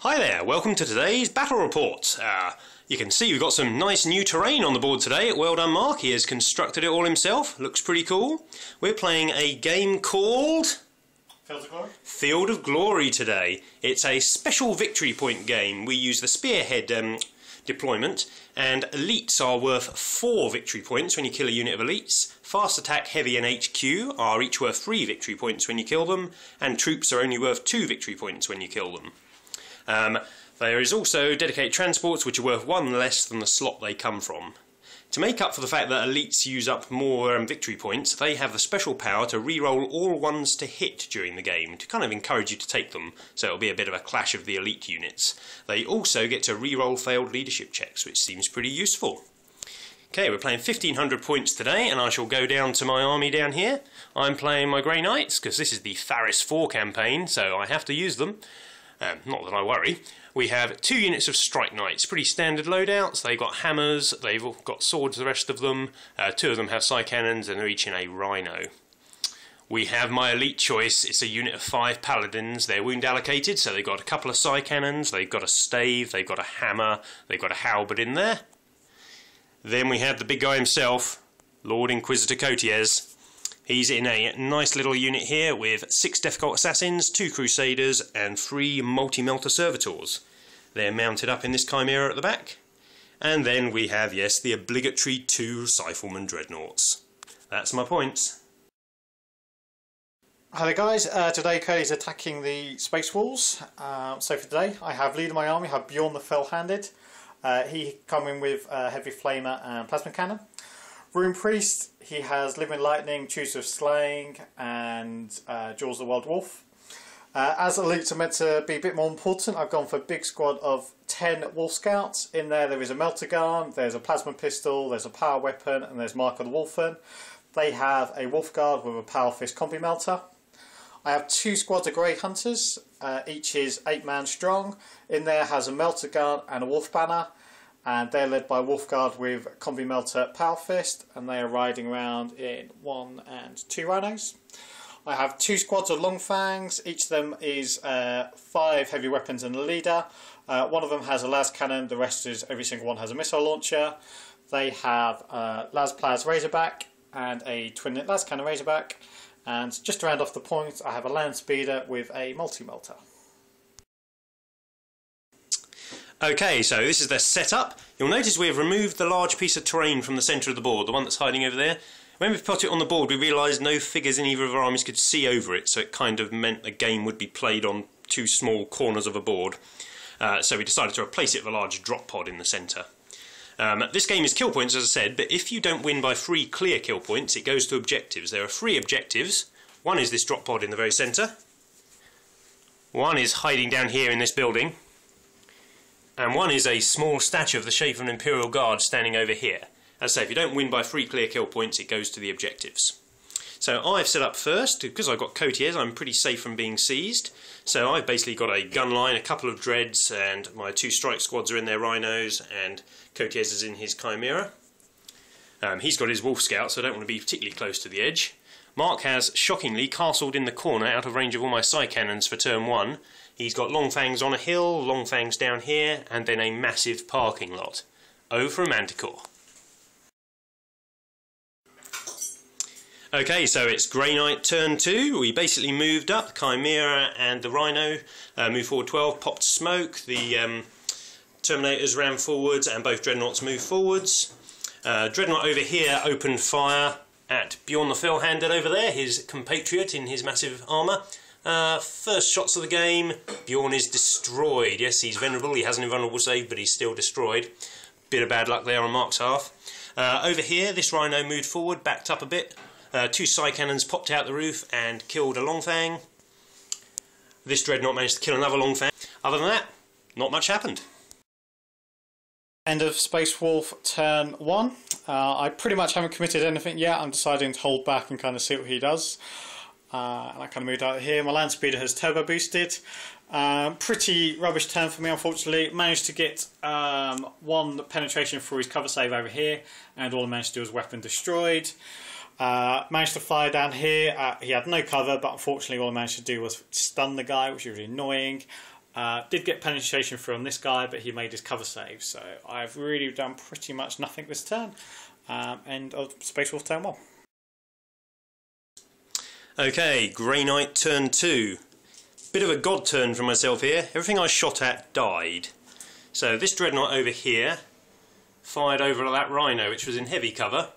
Hi there, welcome to today's battle report. You can see we've got some nice new terrain on the board today. Well done, Mark. He has constructed it all himself. Looks pretty cool. We're playing a game called Field of Glory? Field of Glory today. It's a special victory point game. We use the spearhead deployment, and elites are worth 4 victory points when you kill a unit of elites. Fast attack, heavy and HQ are each worth 3 victory points when you kill them, and troops are only worth 2 victory points when you kill them. There is also dedicated transports, which are worth 1 less than the slot they come from. To make up for the fact that elites use up more victory points, they have the special power to re-roll all ones to hit during the game, to kind of encourage you to take them, so it'll be a bit of a clash of the elite units. They also get to re-roll failed leadership checks, which seems pretty useful. Okay, we're playing 1500 points today, and I shall go down to my army down here. I'm playing my Grey Knights, because this is the Faaris IV campaign, so I have to use them. Not that I worry. We have 2 units of Strike Knights, pretty standard loadouts. They've got hammers, they've all got swords, the rest of them. 2 of them have side cannons, and they're each in a rhino. We have my elite choice. It's a unit of 5 paladins. They're wound allocated, so they've got a couple of side cannons, they've got a stave, they've got a hammer, they've got a halberd in there. Then we have the big guy himself, Lord Inquisitor Cotiez. He's in a nice little unit here with 6 Death Cult Assassins, 2 Crusaders and 3 Multi-Melter Servitors. They're mounted up in this Chimera at the back. And then we have, yes, the obligatory 2 Scythelman Dreadnoughts. That's my points. Hi there guys, today Cody's attacking the Space Wolves. So for today I have leader of my army, I have Bjorn the Fell-Handed. He coming with Heavy Flamer and Plasma Cannon. Rune Priest, he has Living Lightning, Choose of Slaying and Jaws the Wild Wolf. As elites are meant to be a bit more important, I've gone for a big squad of 10 Wolf Scouts. In there is a Melter Gun, there's a Plasma Pistol, there's a Power Weapon and there's Mark of the Wolfen. They have a Wolf Guard with a Power Fist Combi Melter. I have 2 squads of Grey Hunters, each is 8 man strong. In there has a Melter Gun and a Wolf Banner. And they're led by Wolf Guard with Combi Melter Power Fist, and they are riding around in 1 and 2 rhinos. I have 2 squads of Long Fangs, each of them is 5 heavy weapons and a leader. One of them has a las cannon, the rest is every single one has a missile launcher. They have las plaz Razorback and a twin las cannon Razorback. And just to round off the points, I have a land speeder with a multi-melter. Okay, so this is the setup. You'll notice we have removed the large piece of terrain from the centre of the board, the one that's hiding over there. When we put it on the board, we realised no figures in either of our armies could see over it, so it kind of meant the game would be played on 2 small corners of a board. So we decided to replace it with a large drop pod in the centre. This game is kill points, as I said, but if you don't win by 3 clear kill points, it goes to objectives. There are 3 objectives. One is this drop pod in the very centre. One is hiding down here in this building. And one is a small statue of the shape of an Imperial Guard standing over here. As I say, if you don't win by 3 clear kill points, it goes to the objectives. So I've set up first, because I've got Cotiez, I'm pretty safe from being seized. So I've basically got a gun line, a couple of dreads, and my 2 strike squads are in their rhinos, and Cotiez is in his Chimera. He's got his Wolf Scout, so I don't want to be particularly close to the edge. Mark has, shockingly, castled in the corner out of range of all my side cannons for turn 1. He's got Long Fangs on a hill, Long Fangs down here, and then a massive parking lot. O for a Manticore. Okay, so it's Grey Knight turn 2. We basically moved up. Chimera and the Rhino moved forward 12, popped smoke. The Terminators ran forwards, and both Dreadnoughts moved forwards. Dreadnought over here opened fire at Bjorn the Fell-Handed over there, his compatriot in his massive armour. First shots of the game, Bjorn is destroyed. Yes, he's venerable, he has an invulnerable save, but he's still destroyed. Bit of bad luck there on Mark's half. Over here, this Rhino moved forward, backed up a bit. 2 side cannons popped out the roof and killed a Long Fang. This Dreadnought managed to kill another Long Fang. Other than that, not much happened. End of Space Wolf turn 1. I pretty much haven't committed anything yet. I'm deciding to hold back and kind of see what he does. And I kind of moved out of here. My land speeder has turbo boosted. Pretty rubbish turn for me, unfortunately. Managed to get 1 penetration for his cover save over here, and all I managed to do was weapon destroyed. Managed to fire down here. He had no cover, but unfortunately all I managed to do was stun the guy, which is really annoying. Did get penetration from this guy, but he made his cover save, so I've really done pretty much nothing this turn. End of Space Wolf turn 1. Okay, Grey Knight turn 2. Bit of a god turn for myself here. Everything I shot at died. So this Dreadnought over here fired over that Rhino, which was in heavy cover.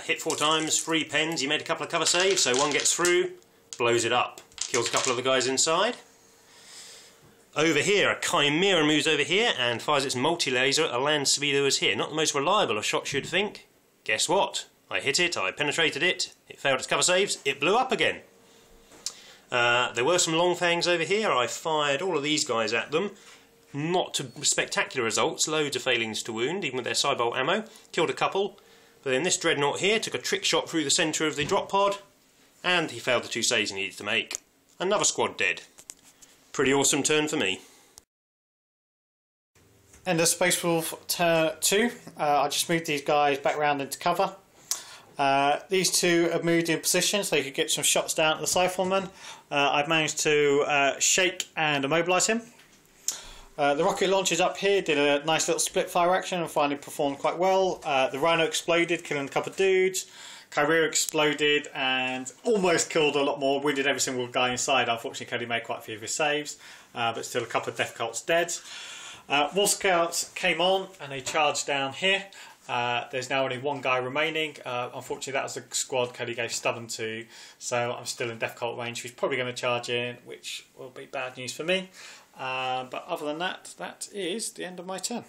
Hit 4 times, 3 pens, he made a couple of cover saves, so one gets through, blows it up. Kills a couple of the guys inside. Over here, a Chimera moves over here and fires its multi-laser at a land speed that was here. Not the most reliable of shots, you'd think. Guess what? I hit it, I penetrated it, it failed its cover saves, it blew up again. There were some long fangs over here. I fired all of these guys at them. Not to spectacular results, loads of failings to wound, even with their Cybolt ammo. Killed a couple. But then this Dreadnought here took a trick shot through the centre of the drop pod, and he failed the 2 saves he needed to make. Another squad dead. Pretty awesome turn for me. End of Space Wolf turn 2. I just moved these guys back round into cover. These two have moved in position so you could get some shots down at the Cypherman. I've managed to shake and immobilise him. The rocket launchers up here did a nice little split fire action and finally performed quite well. The Rhino exploded, killing a couple of dudes. Chimera exploded and almost killed a lot more, wounded every single guy inside. Unfortunately, Cody made quite a few of his saves, but still a couple of Death Cults dead. Wolf Scouts came on and they charged down here. There's now only 1 guy remaining. Unfortunately, that was the squad Cody gave Stubborn to, so I'm still in Death Cult range. He's probably going to charge in, which will be bad news for me. But other than that, that is the end of my turn.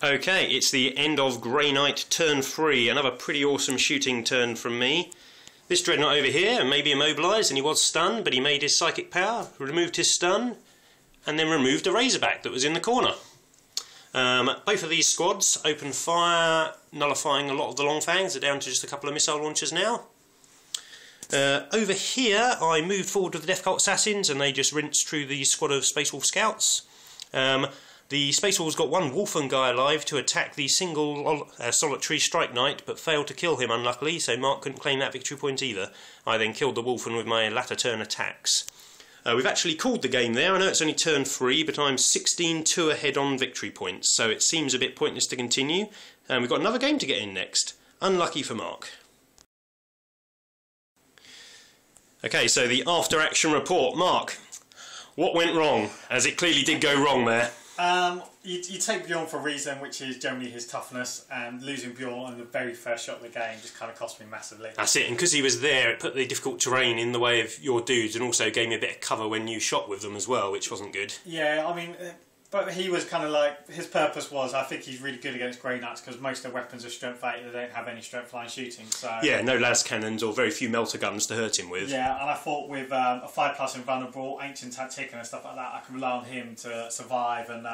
Okay, it's the end of Grey Knight turn 3. Another pretty awesome shooting turn from me. This Dreadnought over here may be immobilised and he was stunned, but he made his psychic power, removed his stun, and then removed a Razorback that was in the corner. Both of these squads opened fire, nullifying a lot of the long fangs. They're down to just a couple of missile launchers now. Over here I moved forward with the Death Cult Assassins and they just rinsed through the squad of Space Wolf Scouts. The Space Wolves got 1 Wolfen guy alive to attack the single solitary Strike Knight, but failed to kill him unluckily, so Mark couldn't claim that victory point either. I then killed the Wolfen with my latter turn attacks. We've actually called the game there. I know it's only turn 3, but I'm 16-2 ahead on victory points, so it seems a bit pointless to continue. And we've got another game to get in next. Unlucky for Mark. Okay, so the after-action report. Mark, what went wrong? As it clearly did go wrong there. You take Bjorn for a reason, which is generally his toughness, and losing Bjorn on the very first shot of the game just kind of cost me massively. That's it, and because he was there, it put the difficult terrain in the way of your dudes, and also gave me a bit of cover when you shot with them as well, which wasn't good. Yeah, I mean, but he was kind of like, his purpose was, I think he's really good against Grey Knights because most of the weapons are strength 8, they don't have any strength line shooting, so... Yeah, no las cannons or very few melter guns to hurt him with. Yeah, and I thought with a 5+ invulnerable, ancient tactic and stuff like that, I could rely on him to survive, and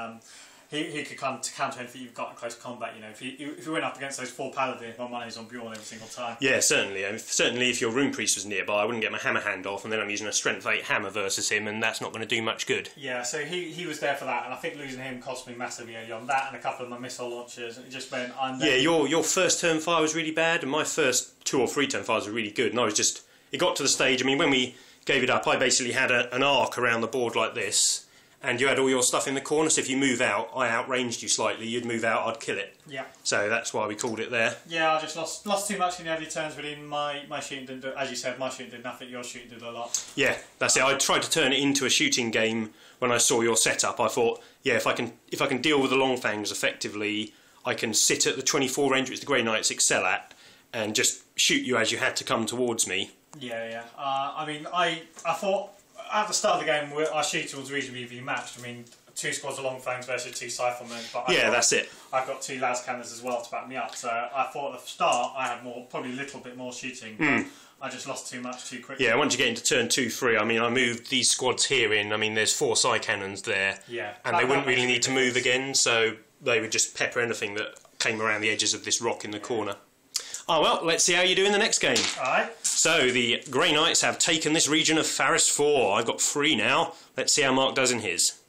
he could kind of counter anything you've got in close combat. You know, if you went up against those 4 paladins, my money's on Bjorn every single time. Yeah, certainly. Certainly, if your Rune Priest was nearby, I wouldn't get my hammer hand off, and then I'm using a strength 8 hammer versus him, and that's not going to do much good. Yeah, so he was there for that, and I think losing him cost me massively early on. That and a couple of my missile launchers, and it just meant Yeah, your first turn fire was really bad, and my first 2 or 3 turn fires were really good, and I was just... It got to the stage, I mean, when we gave it up, I basically had an arc around the board like this, and you had all your stuff in the corner, so if you move out, I outranged you slightly, you'd move out, I'd kill it. Yeah. So that's why we called it there. Yeah, I just lost too much in the early turns, really. My shooting didn't do, as you said, my shooting did nothing, your shooting did a lot. Yeah, that's it. I tried to turn it into a shooting game when I saw your setup. I thought, yeah, if I can deal with the long fangs effectively, I can sit at the 24 range, which the Grey Knights excel at, and just shoot you as you had to come towards me. Yeah, yeah. I mean, I thought at the start of the game our shooting was reasonably evenly matched. I mean, 2 squads of long fangs versus 2 Cyphermen. But that's it. I've got 2 las cannons as well to back me up. So I thought at the start I had probably a little bit more shooting. But I just lost too much too quickly. Yeah, once you get into turn 2, 3, I mean, I moved these squads here in. I mean, there's 4 Psy cannons there. Yeah. And they wouldn't really need to move again, so they would just pepper anything that came around the edges of this rock in the corner. Oh well, let's see how you do in the next game. Alright. So, the Grey Knights have taken this region of Faaris IV. I've got 3 now. Let's see how Mark does in his.